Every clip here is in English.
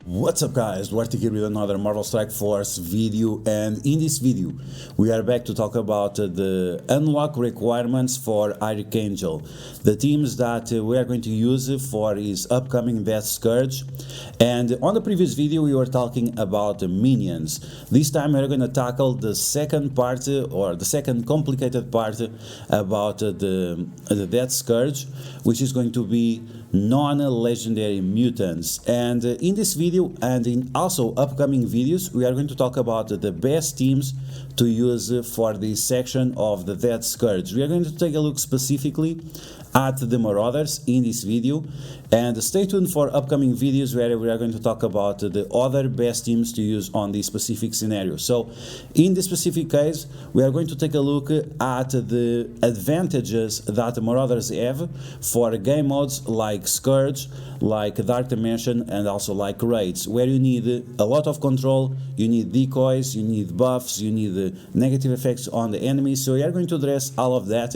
What's up guys, DuArktik here with another Marvel Strike Force video, and in this video we are back to talk about the unlock requirements for Archangel, the teams that we are going to use for his upcoming Death Scourge. And on the previous video we were talking about minions. This time we are going to tackle the second part, or the second complicated part about the Death Scourge, which is going to be non-legendary mutants. And in this video and in also upcoming videos we are going to talk about the best teams to use for this section of the Death Scourge. We are going to take a look specifically at the Marauders in this video, and stay tuned for upcoming videos where we are going to talk about the other best teams to use on this specific scenario. So in this specific case we are going to take a look at the advantages that the Marauders have for game modes like Scourge, like Dark Dimension, and also like Raids, where you need a lot of control, you need decoys, you need buffs, you need negative effects on the enemies. So we are going to address all of that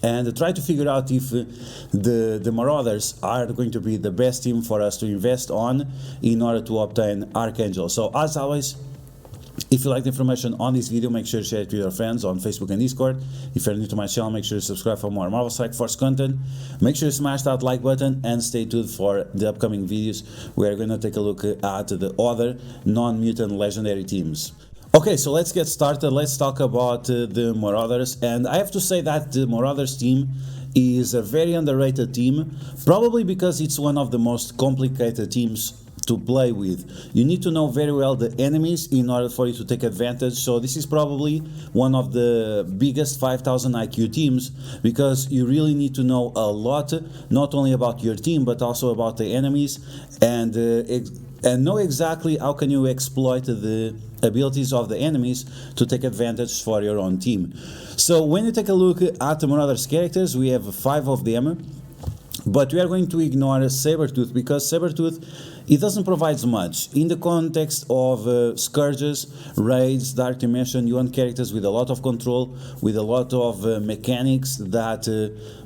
and try to figure out if the Marauders are going to be the best team for us to invest on in order to obtain Archangel. So as always, if you like the information on this video, make sure to share it with your friends on Facebook and Discord. If you're new to my channel, make sure to subscribe for more Marvel Strike Force content. Make sure to smash that like button and stay tuned for the upcoming videos. We are going to take a look at the other non-mutant legendary teams. Okay, so let's get started. Let's talk about the Marauders, and I have to say that the Marauders team is a very underrated team, probably because it's one of the most complicated teams to play with. You need to know very well the enemies in order for you to take advantage. So this is probably one of the biggest 5000 IQ teams, because you really need to know a lot, not only about your team but also about the enemies, and know exactly how can you exploit the abilities of the enemies to take advantage for your own team. So when you take a look at the Marauders characters, we have 5 of them, but we are going to ignore Sabretooth, because Sabretooth, it doesn't provide much. In the context of Scourges, Raids, Dark Dimension, you want characters with a lot of control, with a lot of mechanics that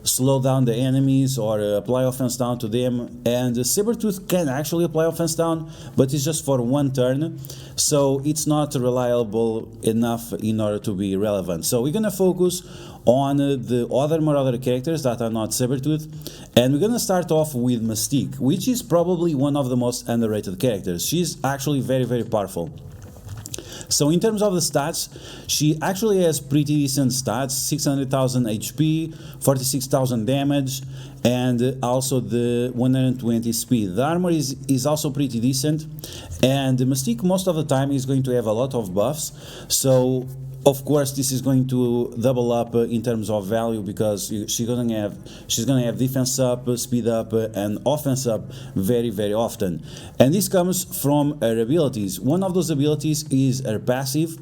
slow down the enemies or apply offense down to them. And Sabretooth can actually apply offense down, but it's just for one turn, so it's not reliable enough in order to be relevant. So we're gonna focus on the other Marauder characters that are not Sabretooth, and we're gonna start off with Mystique, which is probably one of the most underrated characters. She's actually very powerful. So in terms of the stats, she actually has pretty decent stats: 600,000 HP, 46,000 damage, and also the 120 speed. The armor is also pretty decent, and Mystique most of the time is going to have a lot of buffs, so of course this is going to double up in terms of value, because she's gonna have defense up, speed up, and offense up very often. And this comes from her abilities. One of those abilities is her passive,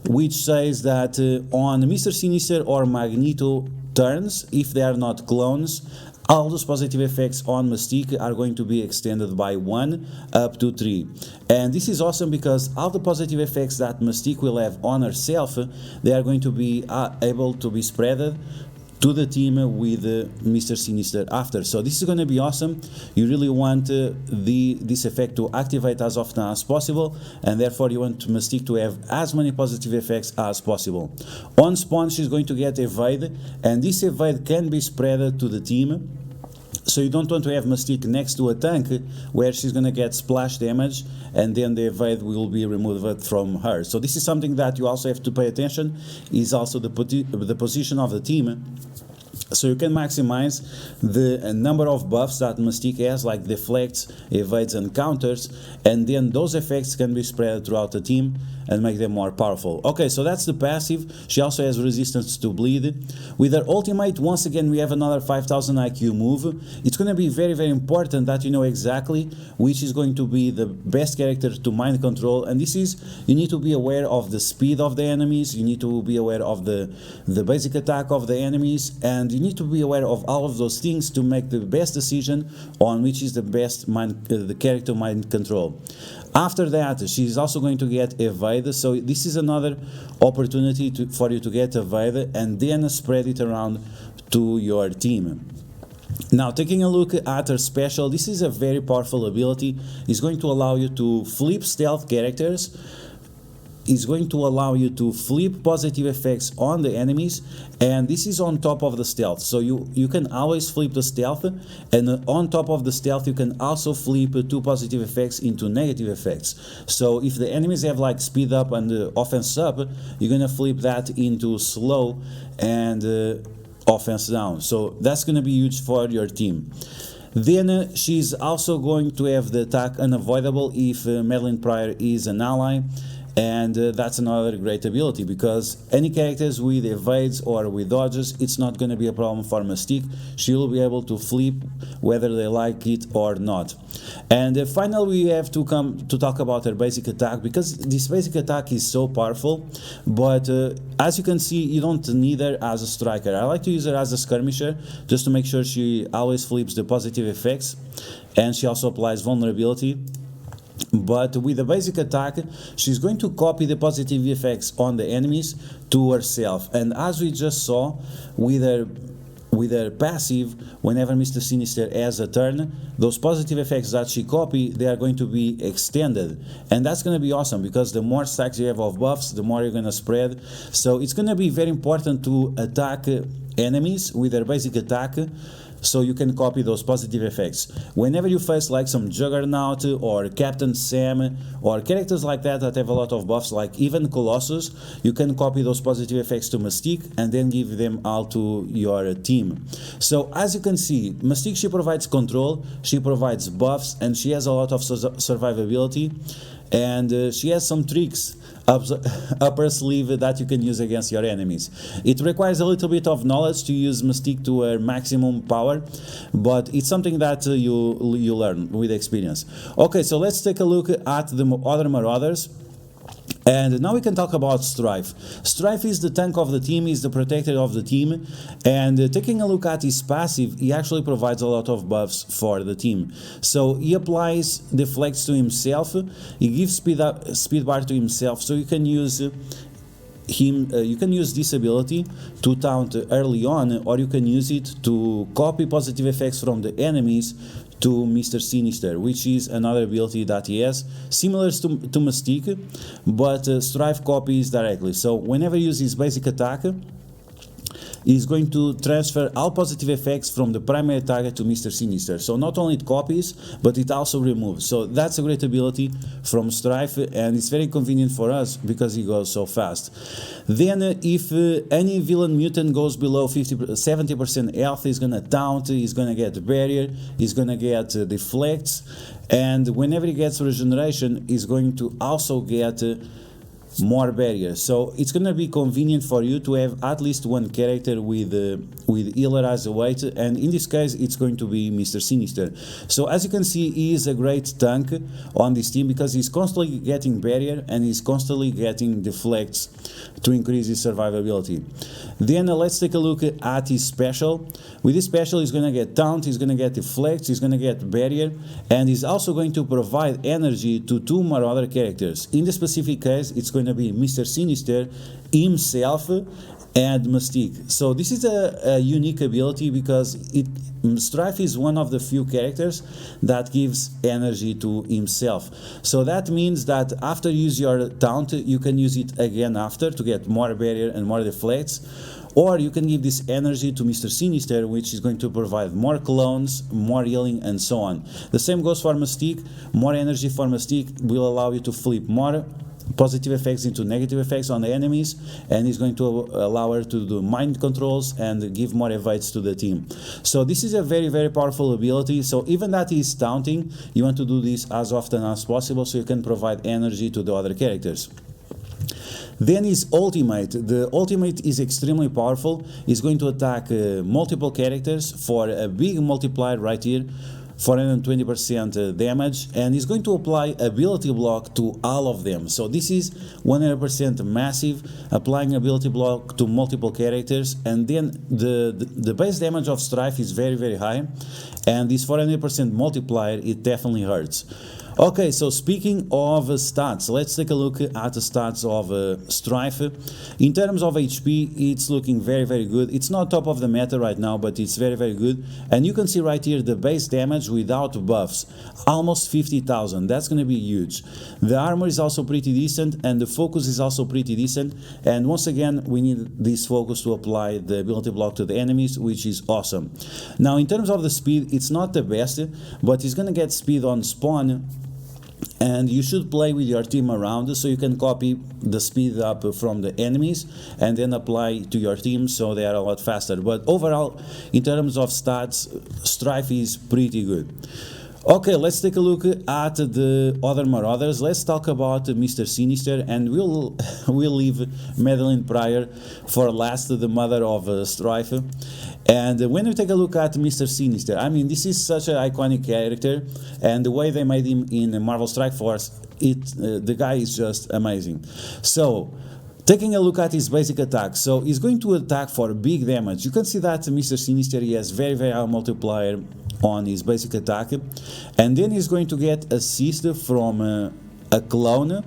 which says that on Mr. Sinister or Magneto turns, if they are not clones, all those positive effects on Mystique are going to be extended by 1 up to 3. And this is awesome, because all the positive effects that Mystique will have on herself, they are going to be able to be spread to the team with Mr. Sinister after. So this is going to be awesome. You really want this effect to activate as often as possible, and therefore you want Mystique to have as many positive effects as possible. On spawn, she's going to get evade, and this evade can be spread to the team. So you don't want to have Mystique next to a tank where she's going to get splash damage and then the evade will be removed from her. So this is something that you also have to pay attention, is also the position of the team. So you can maximize the number of buffs that Mystique has, like deflects, evades, and counters, and then those effects can be spread throughout the team and make them more powerful. Okay, so that's the passive. She also has resistance to bleed. With her ultimate, once again, we have another 5000 IQ move. It's going to be very important that you know exactly which is going to be the best character to mind control, and this is, you need to be aware of the speed of the enemies, you need to be aware of the basic attack of the enemies, and you need to be aware of all of those things to make the best decision on which is the best the character mind control. After that, she's also going to get evade, so this is another opportunity for you to get evade and then spread it around to your team. Now, taking a look at her special, this is a very powerful ability. It's going to allow you to flip stealth characters. It's going to allow you to flip positive effects on the enemies, and this is on top of the stealth. So you can always flip the stealth, and on top of the stealth you can also flip 2 positive effects into negative effects. So if the enemies have like speed up and offense up, you're gonna flip that into slow and offense down. So that's gonna be huge for your team. Then she's also going to have the attack unavoidable if Madeleine Pryor is an ally. And that's another great ability, because any characters with evades or with dodges, it's not going to be a problem for Mystique. She will be able to flip whether they like it or not. And finally, we have to come to talk about her basic attack, because this basic attack is so powerful. But as you can see, you don't need her as a striker. I like to use her as a skirmisher, just to make sure she always flips the positive effects, and she also applies vulnerability. But with the basic attack, she's going to copy the positive effects on the enemies to herself. And as we just saw, with her passive, whenever Mr. Sinister has a turn, those positive effects that she copied, they are going to be extended. And that's going to be awesome, because the more stacks you have of buffs, the more you're going to spread. So it's going to be very important to attack enemies with her basic attack, so you can copy those positive effects. Whenever you face like some Juggernaut or Captain Sam or characters like that have a lot of buffs, like even Colossus, you can copy those positive effects to Mystique and then give them all to your team. So as you can see, Mystique, she provides control, she provides buffs, and she has a lot of survivability, and she has some tricks up her sleeve that you can use against your enemies. It requires a little bit of knowledge to use Mystique to her maximum power, but it's something that you learn with experience. Okay, so let's take a look at the other Marauders. And now we can talk about Strife. Strife is the tank of the team, is the protector of the team, and taking a look at his passive, he actually provides a lot of buffs for the team. So he applies deflects to himself, he gives speed bar to himself, so you can use you can use this ability to taunt early on, or you can use it to copy positive effects from the enemies to Mr. Sinister, which is another ability that he has, similar to Mystique, but Strife copies directly. So whenever you use his basic attack, is going to transfer all positive effects from the primary target to Mr. Sinister. So not only it copies, but it also removes. So that's a great ability from Strife, and it's very convenient for us because he goes so fast. Then if any villain mutant goes below 70% health, he's gonna taunt, he's gonna get barrier, he's gonna get deflects, and whenever he gets regeneration, he's going to also get more barriers. So it's gonna be convenient for you to have at least one character with healer as a weight, and in this case it's going to be Mr. Sinister. So as you can see, he is a great tank on this team because he's constantly getting barrier and he's constantly getting deflects to increase his survivability. Then let's take a look at his special. With his special, he's gonna get taunt, he's gonna get deflects, he's gonna get barrier, and he's also going to provide energy to 2 Marauder characters. In the specific case, it's going to be Mr. Sinister himself and Mystique. So this is a unique ability because Strife is one of the few characters that gives energy to himself. So that means that after you use your taunt, you can use it again after to get more barrier and more deflects. Or you can give this energy to Mr. Sinister, which is going to provide more clones, more healing, and so on. The same goes for Mystique. More energy for Mystique will allow you to flip more positive effects into negative effects on the enemies, and is going to allow her to do mind controls and give more evades to the team. So this is a very, very powerful ability. So even that is taunting, you want to do this as often as possible so you can provide energy to the other characters. Then his ultimate. The ultimate is extremely powerful. It's going to attack multiple characters for a big multiplier right here, 420% damage, and he's going to apply ability block to all of them. So this is 100% massive, applying ability block to multiple characters, and then the base damage of Strife is very, very high, and this 400% multiplier, it definitely hurts. Okay, so speaking of stats, let's take a look at the stats of Strife. In terms of HP, it's looking very, very good. It's not top of the meta right now, but it's very, very good. And you can see right here the base damage without buffs, almost 50,000. That's going to be huge. The armor is also pretty decent, and the focus is also pretty decent. And once again, we need this focus to apply the ability block to the enemies, which is awesome. Now, in terms of the speed, it's not the best, but he's going to get speed on spawn. And you should play with your team around so you can copy the speed up from the enemies and then apply to your team so they are a lot faster. But overall, in terms of stats, Strife is pretty good. Okay, let's take a look at the other Marauders. Let's talk about Mr. Sinister, and we'll leave Madeleine Pryor for last, the mother of Strife. And when we take a look at Mr. Sinister, I mean, this is such an iconic character, and the way they made him in Marvel Strike Force, the guy is just amazing. So, taking a look at his basic attack, so he's going to attack for big damage. You can see that Mr. Sinister, he has very, very high multiplier on his basic attack, and then he's going to get assist from a clone,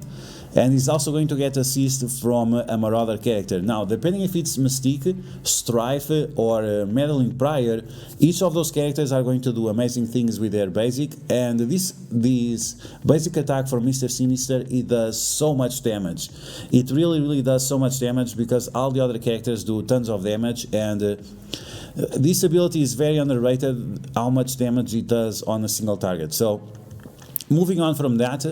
and he's also going to get assist from a Marauder character. Now, depending if it's Mystique, Strife, or Madeleine Pryor, each of those characters are going to do amazing things with their basic, and this basic attack for Mr. Sinister, it does so much damage. It really, really does so much damage because all the other characters do tons of damage, and this ability is very underrated, how much damage it does on a single target. So, moving on from that,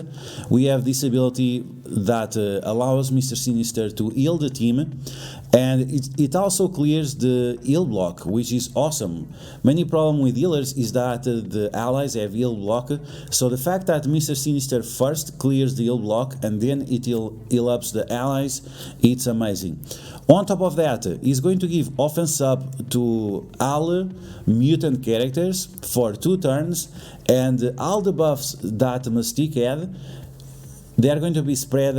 we have this ability that allows Mr. Sinister to heal the team, and it also clears the heal block, which is awesome. Many problem with healers is that the allies have heal block, so the fact that Mr. Sinister first clears the heal block and then it heal ups the allies, it's amazing. On top of that, he's going to give offense up to all mutant characters for 2 turns, and all the buffs that Mystique had, they are going to be spread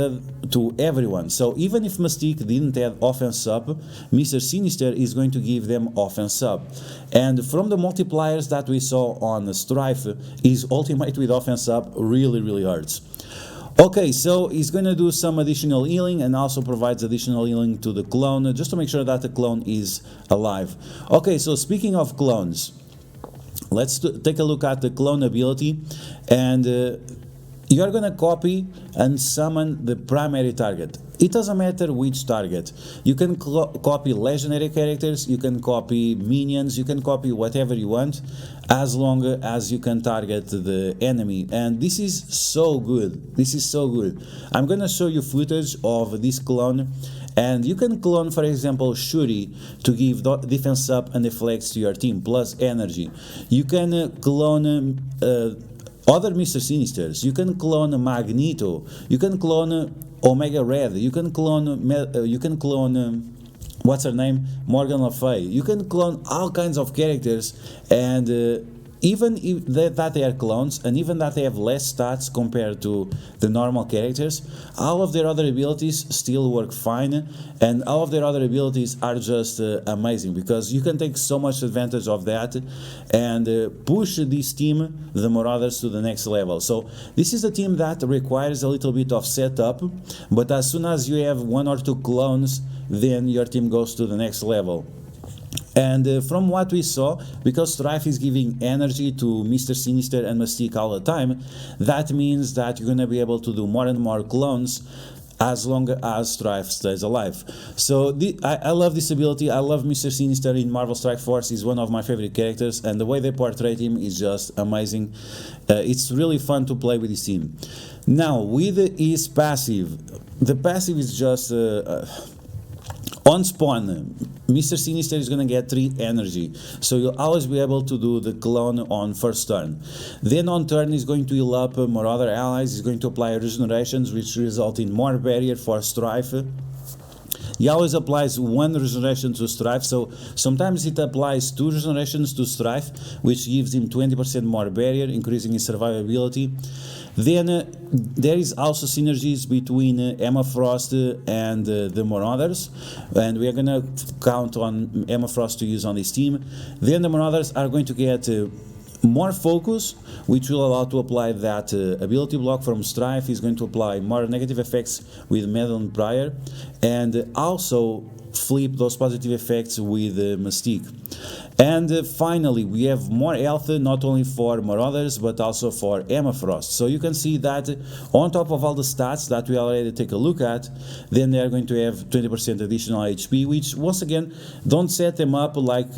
to everyone. So even if Mystique didn't have offense up, Mr. Sinister is going to give them offense up. And from the multipliers that we saw on Strife, his ultimate with offense up really, really hurts. Okay, so he's going to do some additional healing and also provides additional healing to the clone, just to make sure that the clone is alive. Okay, so speaking of clones, let's take a look at the clone ability, and you are going to copy and summon the primary target. It doesn't matter which target. You can copy legendary characters, you can copy minions, you can copy whatever you want, as long as you can target the enemy. And this is so good. This is so good. I'm going to show you footage of this clone. And you can clone, for example, Shuri to give defense up and deflects to your team, plus energy. You can clone other Mr. Sinisters. You can clone Magneto. You can clone Omega Red. You can clone what's her name? Morgan Le Fay. You can clone all kinds of characters, and even if that they are clones, and even that they have less stats compared to the normal characters, all of their other abilities still work fine, and all of their other abilities are just amazing, because you can take so much advantage of that and push this team, the Marauders, to the next level. So this is a team that requires a little bit of setup, but as soon as you have 1 or 2 clones, then your team goes to the next level. And from what we saw, because Strife is giving energy to Mr. Sinister and Mystique all the time, that means that you're going to be able to do more and more clones as long as Strife stays alive. So I love this ability. I love Mr. Sinister in Marvel Strike Force. He's one of my favorite characters, and the way they portrayed him is just amazing. It's really fun to play with this team. Now, with his passive, the passive is just... on spawn, Mr. Sinister is going to get 3 energy, so you'll always be able to do the clone on first turn. Then on turn he's going to heal up Marauder allies, he's going to apply regenerations, which result in more barrier for Strife. He always applies 1 regeneration to Strife, so sometimes it applies 2 regenerations to Strife, which gives him 20% more barrier, increasing his survivability. Then there is also synergies between Emma Frost and the Marauders, and we are going to count on Emma Frost to use on this team. Then the Marauders are going to get more focus, which will allow to apply that ability block from Strife. Is going to apply more negative effects with Madeleine Pryor, and also flip those positive effects with Mystique. And finally, we have more health, not only for Marauders, but also for Emma Frost. So you can see that on top of all the stats that we already take a look at, then they are going to have 20% additional HP, which, once again, don't set them up like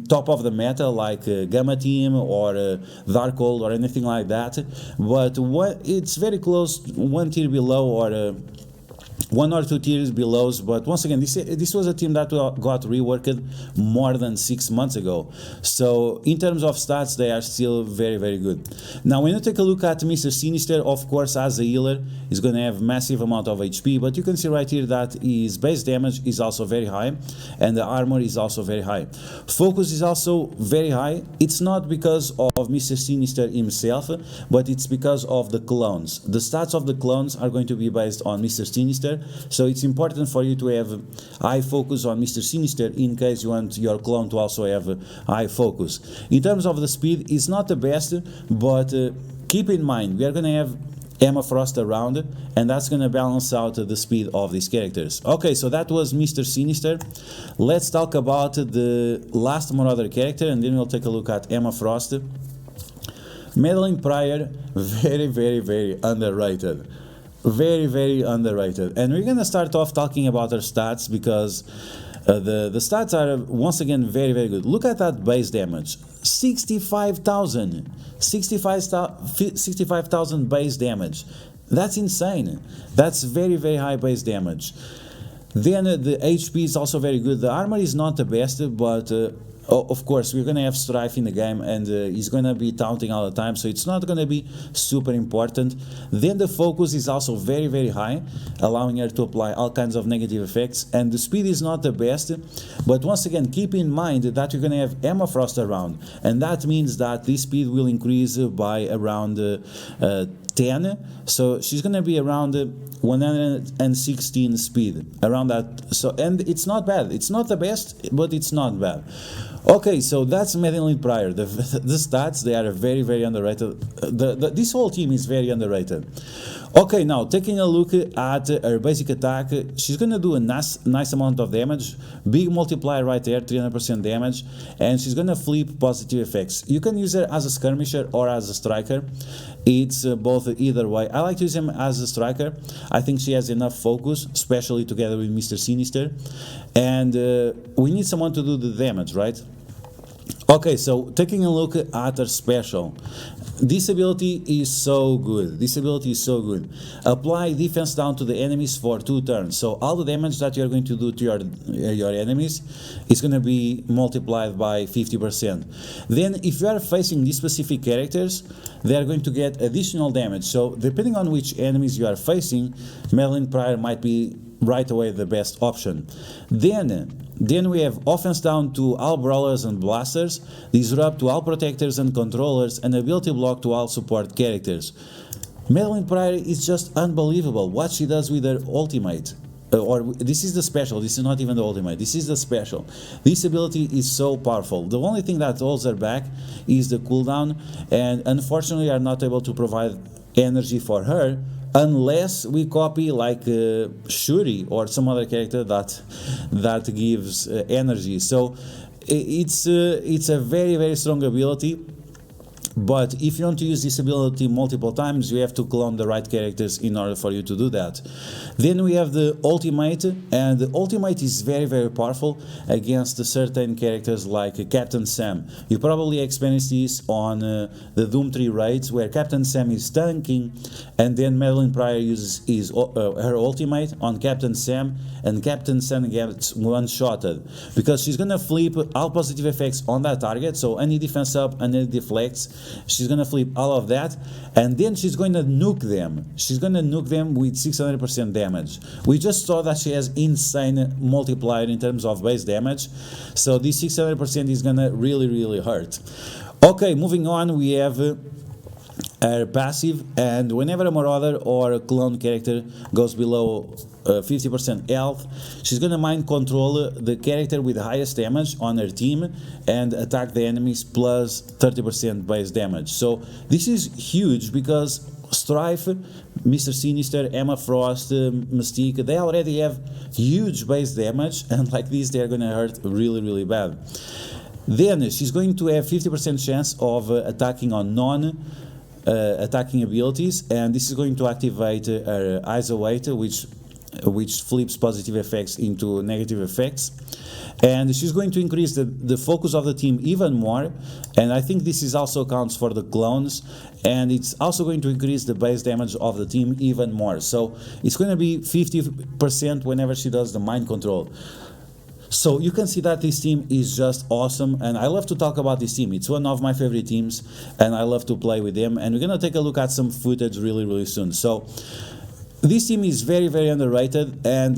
top of the meta, like Gamma Team or Darkhold or anything like that, but it's very close, one tier below, or one or two tiers below. But once again, this was a team that got reworked more than 6 months ago, so in terms of stats they are still very, very good. Now when you take a look at Mr. Sinister, of course, as a healer, is going to have massive amount of HP, but you can see right here that his base damage is also very high, and the armor is also very high. Focus is also very high. It's not because of Mr. Sinister himself, but it's because of the clones. The stats of the clones are going to be based on Mr. Sinister, so it's important for you to have high focus on Mr. Sinister in case you want your clone to also have high focus. In terms of the speed, it's not the best, but keep in mind we are going to have Emma Frost around, and that's going to balance out the speed of these characters. Okay, so that was Mr. Sinister. Let's talk about the last Marauder character, and then we'll take a look at Emma Frost. Madeleine Pryor, very, very, very underrated. Very, very underrated. And we're going to start off talking about her stats, because the stats are, once again, very, very good. Look at that base damage. 65,000. 65,000 base damage. That's insane. That's very, very high base damage. Then the HP is also very good. The armor is not the best, but of course we're going to have Strife in the game, and he's going to be taunting all the time, so it's not going to be super important. Then the focus is also very, very high, allowing her to apply all kinds of negative effects, and the speed is not the best, but once again keep in mind that you're going to have Emma Frost around, and that means that this speed will increase by around 10, so she's going to be around 116 speed, around that. So, and it's not bad. It's not the best, but it's not bad. Okay, so that's Madeleine Pryor. The stats, they are very, very underrated. This whole team is very underrated. Okay, now taking a look at her basic attack, she's gonna do a nice amount of damage, big multiplier right there, 300% damage, and she's gonna flip positive effects. You can use her as a skirmisher or as a striker. It's both, either way. I like to use him as a striker. I think she has enough focus, especially together with Mr. Sinister, and we need someone to do the damage, right? Okay, so taking a look at her special. This ability is so good. This ability is so good. Apply defense down to the enemies for 2 turns. So all the damage that you're going to do to your enemies is going to be multiplied by 50%. Then if you are facing these specific characters, they are going to get additional damage. So depending on which enemies you are facing, Madeleine Pryor might be right away the best option. Then we have offense down to all brawlers and blasters, disrupt to all protectors and controllers, and ability block to all support characters. Madeleine Pryor is just unbelievable what she does with her ultimate. This is the special, this is not even the ultimate, this is the special. This ability is so powerful. The only thing that holds her back is the cooldown, and unfortunately are not able to provide energy for her, unless we copy like Shuri or some other character that gives energy. So it's a very, very strong ability. But if you want to use this ability multiple times, you have to clone the right characters in order for you to do that. Then we have the ultimate, and the ultimate is very, very powerful against certain characters like Captain Sam. You probably experienced this on the Doom 3 raids, where Captain Sam is tanking, and then Madeleine Pryor uses her ultimate on Captain Sam, and Captain Sam gets one-shotted, because she's going to flip all positive effects on that target, so any defense up, any deflects, she's going to flip all of that, and then she's going to nuke them. She's going to nuke them with 600% damage. We just saw that she has insane multiplier in terms of base damage, so this 600% is going to really, really hurt. Okay, moving on, we have her passive, and whenever a Marauder or a clone character goes below 50% health, she's gonna mind control the character with the highest damage on her team and attack the enemies plus 30% base damage. So this is huge because Strife, Mr. Sinister, Emma Frost, Mystique, they already have huge base damage, and like this they're gonna hurt really bad. Then she's going to have 50% chance of attacking on attacking abilities, and this is going to activate her Isolate, which flips positive effects into negative effects, and she's going to increase the focus of the team even more, and I think this is also counts for the clones, and it's also going to increase the base damage of the team even more. So it's going to be 50% whenever she does the mind control. So you can see that this team is just awesome, and I love to talk about this team. It's one of my favorite teams, and I love to play with them, and we're gonna take a look at some footage really soon. So this team is very underrated, and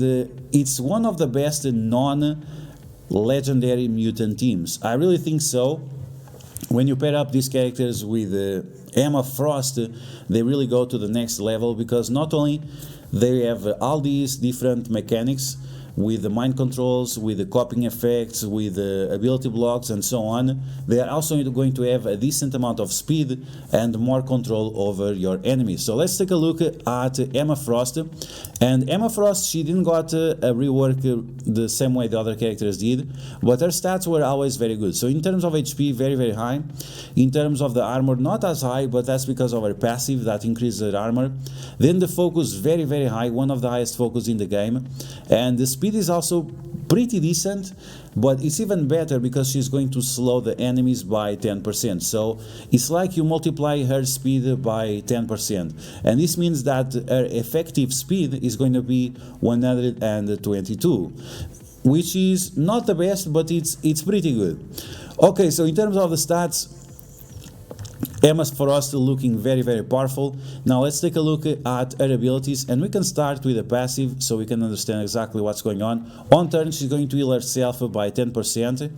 it's one of the best non-legendary mutant teams. I really think so. When you pair up these characters with Emma Frost, they really go to the next level, because not only they have all these different mechanics with the mind controls, with the copying effects, with the ability blocks and so on, they are also going to have a decent amount of speed and more control over your enemies. So let's take a look at Emma Frost. And Emma Frost, she didn't got a rework the same way the other characters did, but her stats were always very good. So in terms of HP, very high. In terms of the armor, not as high, but that's because of her passive that increases her armor. Then the focus, very high, one of the highest focus in the game. And the speed is also pretty decent, but it's even better because she's going to slow the enemies by 10%. So it's like you multiply her speed by 10%, and this means that her effective speed is going to be 122, which is not the best, but it's pretty good. Okay, so in terms of the stats, Emma Frost looking very powerful. Now let's take a look at her abilities, and we can start with the passive so we can understand exactly what's going on. On turn, she's going to heal herself by 10%,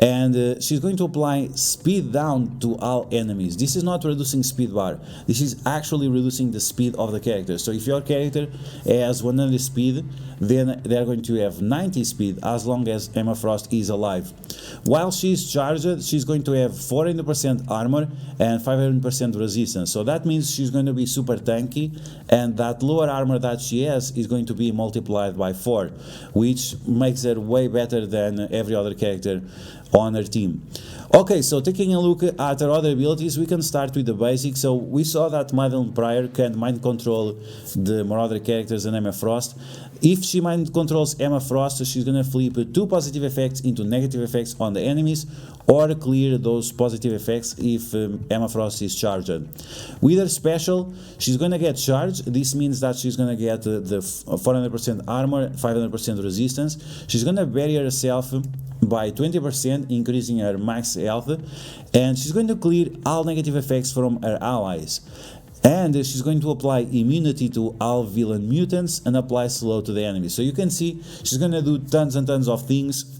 and she's going to apply speed down to all enemies. This is not reducing speed bar, this is actually reducing the speed of the character. So if your character has 100 speed, then they're going to have 90 speed as long as Emma Frost is alive. While she's charged, she's going to have 400% armor and 500% resistance. So that means she's going to be super tanky, and that lower armor that she has is going to be multiplied by 4, which makes her way better than every other character on her team. Okay, so taking a look at her other abilities, we can start with the basics. So we saw that Madeleine Pryor can mind control the Marauder characters and Emma Frost. If she mind controls Emma Frost, she's gonna flip 2 positive effects into negative effects on the enemies, or clear those positive effects if Emma Frost is charged. With her special, she's gonna get charged. This means that she's gonna get the 400% armor, 500% resistance. She's gonna bury herself by 20%, increasing her max health, and she's going to clear all negative effects from her allies. And she's going to apply immunity to all villain mutants and apply slow to the enemy. So you can see she's going to do tons and tons of things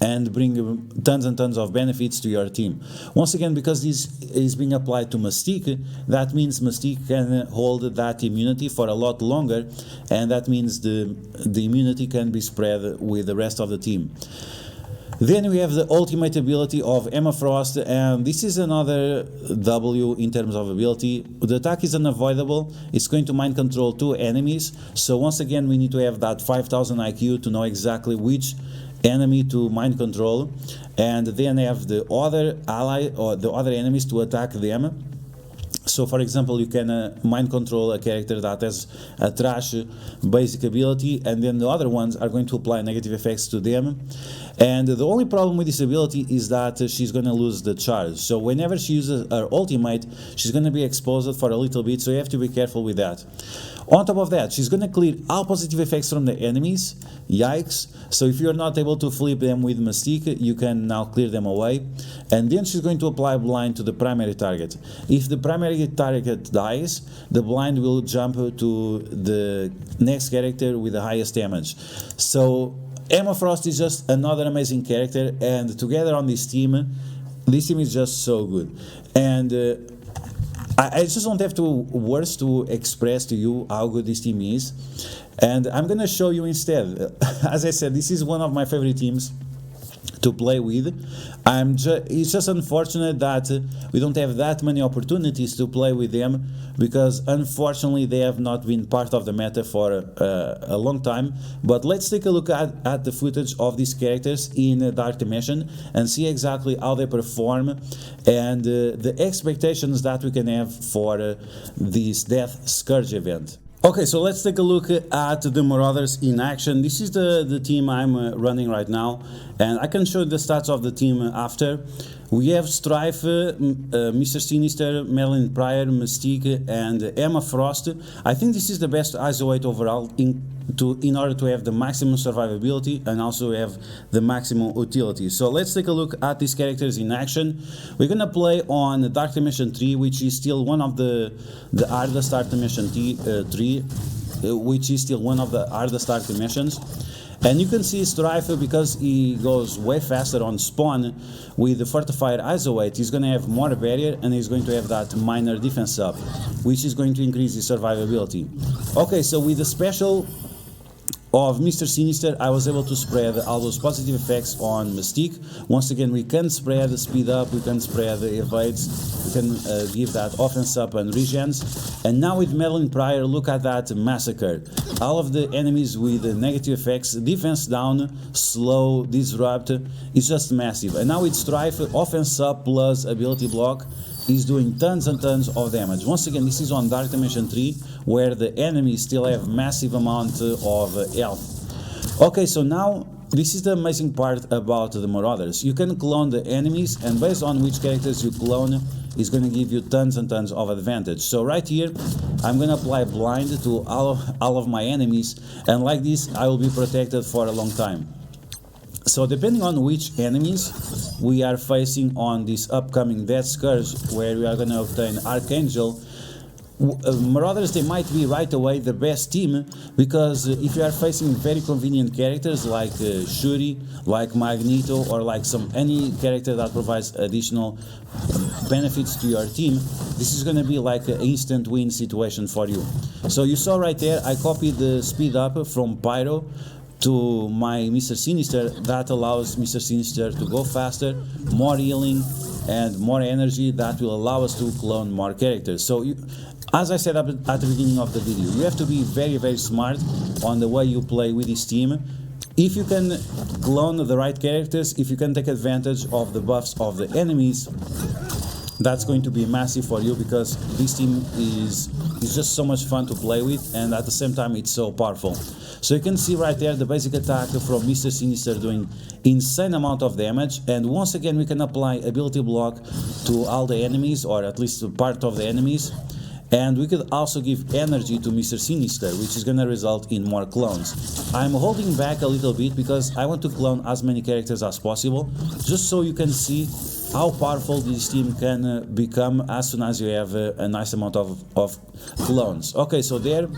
and bring tons and tons of benefits to your team. Once again, because this is being applied to Mystique, that means Mystique can hold that immunity for a lot longer, and that means the immunity can be spread with the rest of the team. Then we have the ultimate ability of Emma Frost, and this is another W in terms of ability. The attack is unavoidable. It's going to mind control 2 enemies. So once again, we need to have that 5000 IQ to know exactly which enemy to mind control, and then have the other ally or the other enemies to attack them. So for example, you can mind control a character that has a trash basic ability, and then the other ones are going to apply negative effects to them. And the only problem with this ability is that she's going to lose the charge. So whenever she uses her ultimate, she's going to be exposed for a little bit, so you have to be careful with that. On top of that, she's going to clear all positive effects from the enemies. Yikes. So if you're not able to flip them with Mystique, you can now clear them away. And then she's going to apply blind to the primary target. If the primary target dies, the blind will jump to the next character with the highest damage. So Emma Frost is just another amazing character, and together on this team is just so good. And I just don't have to words to express to you how good this team is, and I'm gonna show you instead. As I said, this is one of my favorite teams to play with. It's just unfortunate that we don't have that many opportunities to play with them, because unfortunately they have not been part of the meta for a long time. But let's take a look at the footage of these characters in Dark Dimension and see exactly how they perform, and the expectations that we can have for this Death Scourge event. Okay, so let's take a look at the Marauders in action. This is the team I'm running right now, and I can show you the stats of the team after. We have Strife, Mr. Sinister, Madeleine Pryor, Mystique, and Emma Frost. I think this is the best ISO 8 overall in order to have the maximum survivability and also have the maximum utility. So let's take a look at these characters in action. We're gonna play on Dark Dimension 3, which is still one of the hardest Dark Dimension 3, which is still one of the hardest Dark Dimensions. And you can see Strife, because he goes way faster on spawn with the fortified ISO 8, he's going to have more barrier and he's going to have that minor defense up, which is going to increase his survivability. Okay, so with the special of Mr. Sinister, I was able to spread all those positive effects on Mystique. Once again, we can spread the speed up, we can spread the evades, we can give that offense up and regens. And now with Madeleine Pryor, look at that massacre. All of the enemies with the negative effects, defense down, slow, disrupt, it's just massive. And now with Strife, offense up plus ability block, is doing tons and tons of damage. Once again, this is on Dark Dimension 3, where the enemies still have massive amount of health. Okay, so now this is the amazing part about the Marauders. You can clone the enemies, and based on which characters you clone is going to give you tons and tons of advantage. So right here, I'm going to apply blind to all of my enemies, and like this, I will be protected for a long time. So depending on which enemies we are facing on this upcoming Death Scourge, where we are going to obtain Archangel, Marauders, they might be right away the best team, because if you are facing very convenient characters like Shuri, like Magneto, or like any character that provides additional benefits to your team, this is going to be like an instant win situation for you. So you saw right there, I copied the speed up from Pyro to my Mr. Sinister. That allows Mr. Sinister to go faster, more healing and more energy. That will allow us to clone more characters. So as I said at the beginning of the video, you have to be very, very smart on the way you play with this team. If you can clone the right characters, if you can take advantage of the buffs of the enemies, that's going to be massive for you, because this team is just so much fun to play with, and at the same time it's so powerful. So you can see right there the basic attack from Mr. Sinister doing insane amount of damage, and once again we can apply ability block to all the enemies, or at least part of the enemies. And we could also give energy to Mr. Sinister, which is going to result in more clones. I'm holding back a little bit because I want to clone as many characters as possible, just so you can see how powerful this team can become as soon as you have a nice amount of clones. Okay, so there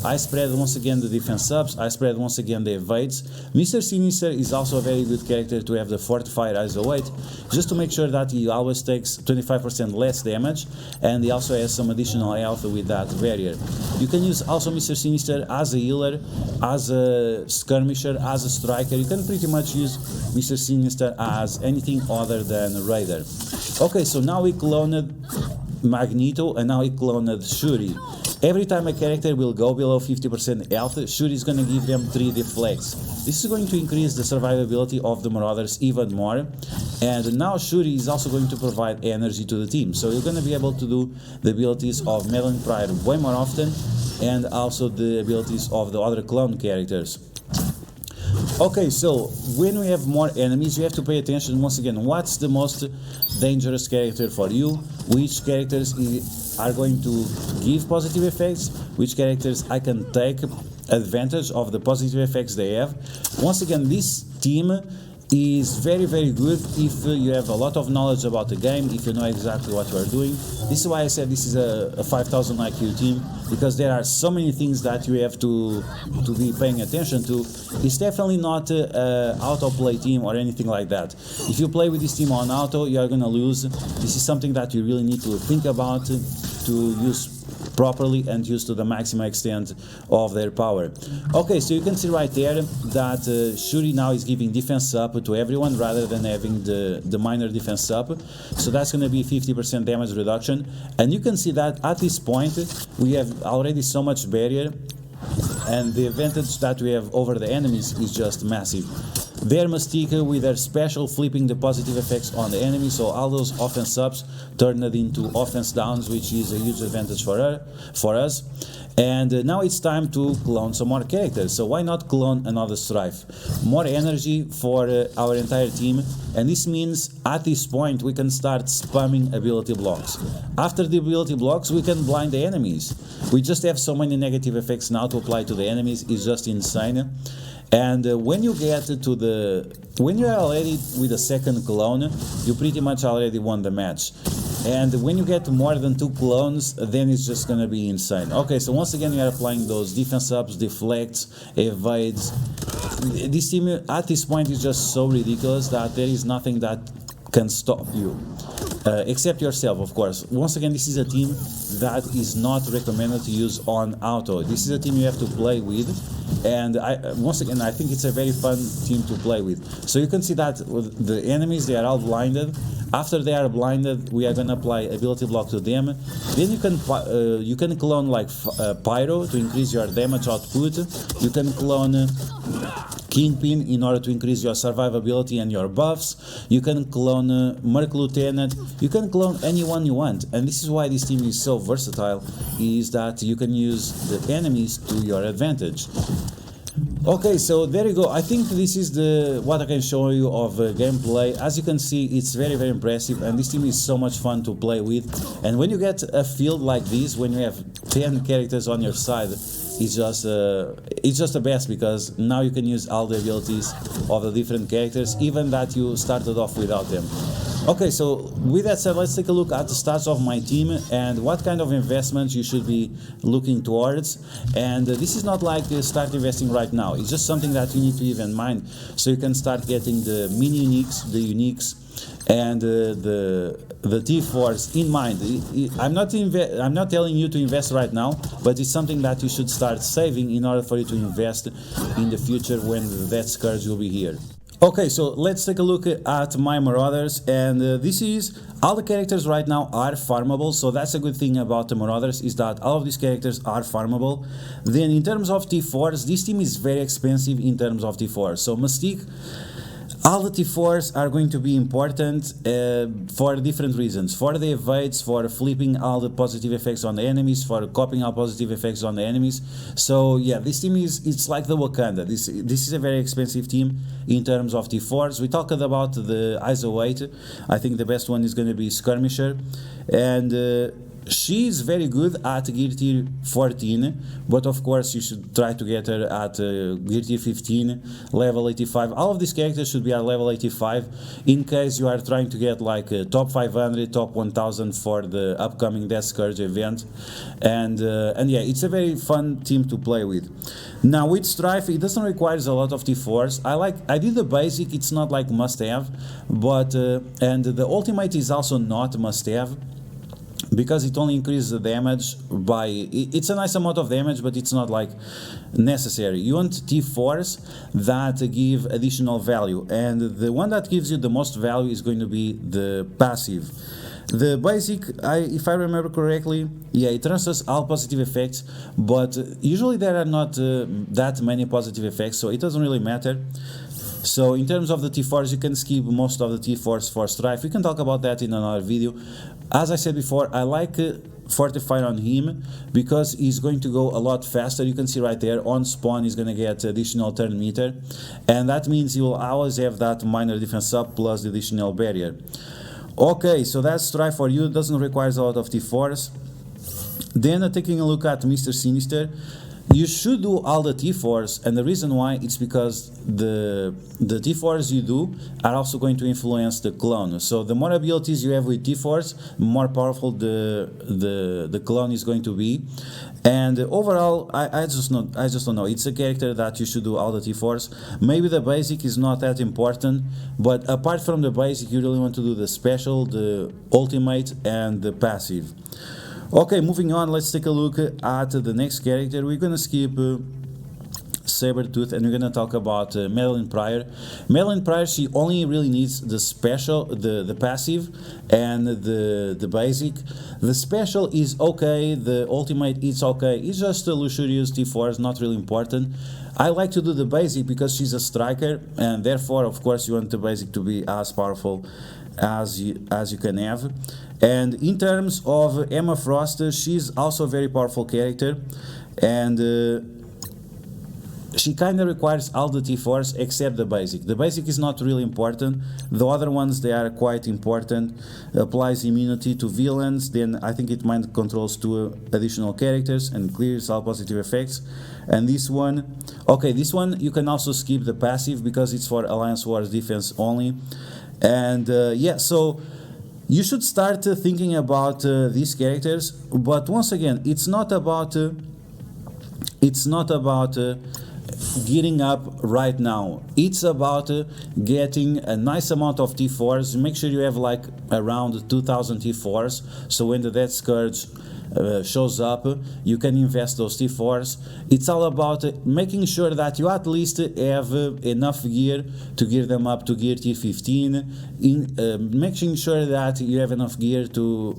I spread once again the defense subs, I spread once again the evades. Mr. Sinister is also a very good character to have the fortified ISO 8, just to make sure that he always takes 25% less damage, and he also has some additional health with that barrier. You can use also Mr. Sinister as a healer, as a skirmisher, as a striker. You can pretty much use Mr. Sinister as anything other than a raider. Okay, so now we cloned Magneto, and now we cloned Shuri. Every time a character will go below 50% health, Shuri is going to give them 3 deflects. This is going to increase the survivability of the Marauders even more. And now Shuri is also going to provide energy to the team. So you're going to be able to do the abilities of Madeleine Pryor way more often, and also the abilities of the other clone characters. Okay, so when we have more enemies, you have to pay attention once again. What's the most dangerous character for you? Which characters are going to give positive effects? Which characters I can take advantage of the positive effects they have? Once again, this team is very, very good if you have a lot of knowledge about the game, if you know exactly what you are doing. This is why I said this is a 5000 IQ team, because there are so many things that you have to be paying attention to. It's definitely not an auto play team or anything like that. If you play with this team on auto, you are going to lose. This is something that you really need to think about, to to use properly and use to the maximum extent of their power. Okay, so you can see right there that Shuri now is giving defense up to everyone rather than having the minor defense up, so that's going to be 50% damage reduction, and you can see that at this point we have already so much barrier, and the advantage that we have over the enemies is just massive. Their Mystique with their special flipping the positive effects on the enemy, so all those offense ups turned into offense downs, which is a huge advantage for us. And now it's time to clone some more characters, so why not clone another Strife? More energy for our entire team, and this means at this point we can start spamming ability blocks. After the ability blocks we can blind the enemies. We just have so many negative effects now to apply to the enemies, it's just insane. And when you get to when you are already with a second clone, you pretty much already won the match. And when you get more than 2 clones, then it's just gonna be insane. Okay, so once again we are applying those defense ups, deflects, evades. This team at this point is just so ridiculous that there is nothing that can stop you. Except yourself, of course. Once again, this is a team that is not recommended to use on auto. This is a team you have to play with, and once again, I think it's a very fun team to play with. So you can see that the enemies, they are all blinded. After they are blinded, we are going to apply ability block to them. Then you can clone like Pyro to increase your damage output. You can clone Kingpin in order to increase your survivability and your buffs. You can clone Merc Lieutenant. You can clone anyone you want, and this is why this team is so versatile, is that you can use the enemies to your advantage. Okay, so there you go. I think this is what I can show you of gameplay. As you can see, it's very impressive, and this team is so much fun to play with. And when you get a field like this, when you have 10 characters on your side, it's just the best, because now you can use all the abilities of the different characters, even that you started off without them. Okay, so with that said, let's take a look at the stats of my team and what kind of investments you should be looking towards. And this is not like start investing right now, it's just something that you need to keep in mind, so you can start getting the mini uniques, the uniques, and the T4s in mind. I'm not telling you to invest right now, but it's something that you should start saving in order for you to invest in the future when that Scourge will be here. Okay, so let's take a look at my Marauders, and this is all the characters right now are farmable, so that's a good thing about the Marauders, is that all of these characters are farmable. Then in terms of T4s, this team is very expensive in terms of T4s, so Mystique, all the T4s are going to be important for different reasons. For the evades, for flipping all the positive effects on the enemies, for copying all positive effects on the enemies. So yeah, this team it's like the Wakanda. This is a very expensive team in terms of T4s. We talked about the ISO 8. I think the best one is going to be Skirmisher, and she's very good at Gear Tier 14, but of course you should try to get her at Gear Tier 15, level 85. All of these characters should be at level 85 in case you are trying to get like top 500, top 1000 for the upcoming Death Scourge event. And yeah, it's a very fun team to play with. Now with Strife, it doesn't require a lot of T4s. I did the basic, it's not like must have, but and the ultimate is also not must have, because it only increases the damage by, it's a nice amount of damage, but it's not like necessary. You want T4s that give additional value, and the one that gives you the most value is going to be the passive. The basic, if I remember correctly, yeah, it transfers all positive effects, but usually there are not that many positive effects, so it doesn't really matter. So in terms of the T4s, you can skip most of the T4s for Strife. We can talk about that in another video. As I said before, I like Fortify on him because he's going to go a lot faster. You can see right there, on spawn he's going to get additional turn meter, and that means he will always have that minor defense up plus the additional barrier. Okay, so that's Strife for you. It doesn't require a lot of T4s. Then taking a look at Mr. Sinister, you should do all the T4s, and the reason why it's because the T4s you do are also going to influence the clone. So the more abilities you have with T4s, the more powerful the clone is going to be. And overall, I just don't know. It's a character that you should do all the T4s. Maybe the basic is not that important, but apart from the basic, you really want to do the special, the ultimate, and the passive. Okay, moving on, let's take a look at the next character. We're gonna skip Sabretooth and we're gonna talk about Madeleine Pryor. Madeleine Pryor, she only really needs the special, the passive, and the basic. The special is okay, the ultimate is okay, it's just a luxurious T4, it's not really important. I like to do the basic because she's a striker, and therefore of course you want the basic to be as powerful as you can have. And in terms of Emma Frost, she's also a very powerful character, and she kind of requires all the T4s except the basic. The basic is not really important. The other ones, they are quite important. Applies immunity to villains, then I think it mind controls 2 additional characters and clears all positive effects. And this one, okay, this one you can also skip the passive because it's for Alliance Wars defense only. And yeah, so you should start thinking about these characters, but once again, it's not about getting up right now. It's about getting a nice amount of T4s. Make sure you have like around 2000 T4s, so when the Death Scourge shows up, you can invest those T4s. It's all about making sure that you at least have enough gear to gear them up to gear tier 15, making sure that you have enough gear to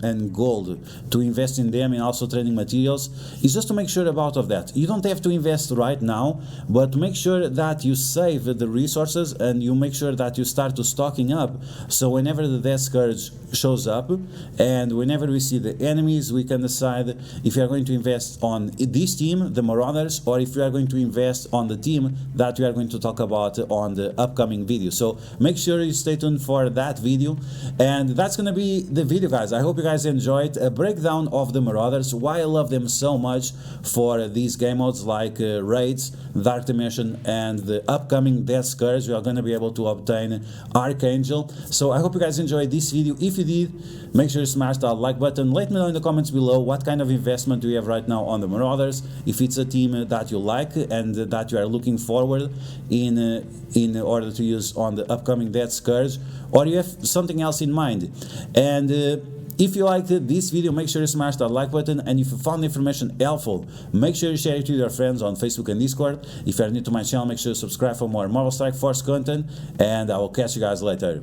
and gold to invest in them, and also training materials. It's just to make sure about of that. You don't have to invest right now, but make sure that you save the resources and you make sure that you start to stocking up, so whenever the Death Scourge shows up and whenever we see the enemies, we can decide if you are going to invest on this team, the Marauders, or if you are going to invest on the team that we are going to talk about on the upcoming video. So make sure you stay tuned for that video, and that's gonna be the video, guys. I hope you guys enjoyed a breakdown of the Marauders, why I love them so much for these game modes like Raids, Dark Dimension, and the upcoming Death Scourge. We are gonna be able to obtain Archangel. So I hope you guys enjoyed this video. If you did, make sure you smash that like button. Let me know in the comments below what kind of investment do you have right now on the Marauders, if it's a team that you like and that you are looking forward in order to use on the upcoming Death Scourge, or you have something else in mind. And if you liked this video, make sure you smash that like button, and if you found the information helpful, make sure you share it with your friends on Facebook and Discord. If you are new to my channel, make sure you subscribe for more Marvel Strike Force content, and I will catch you guys later.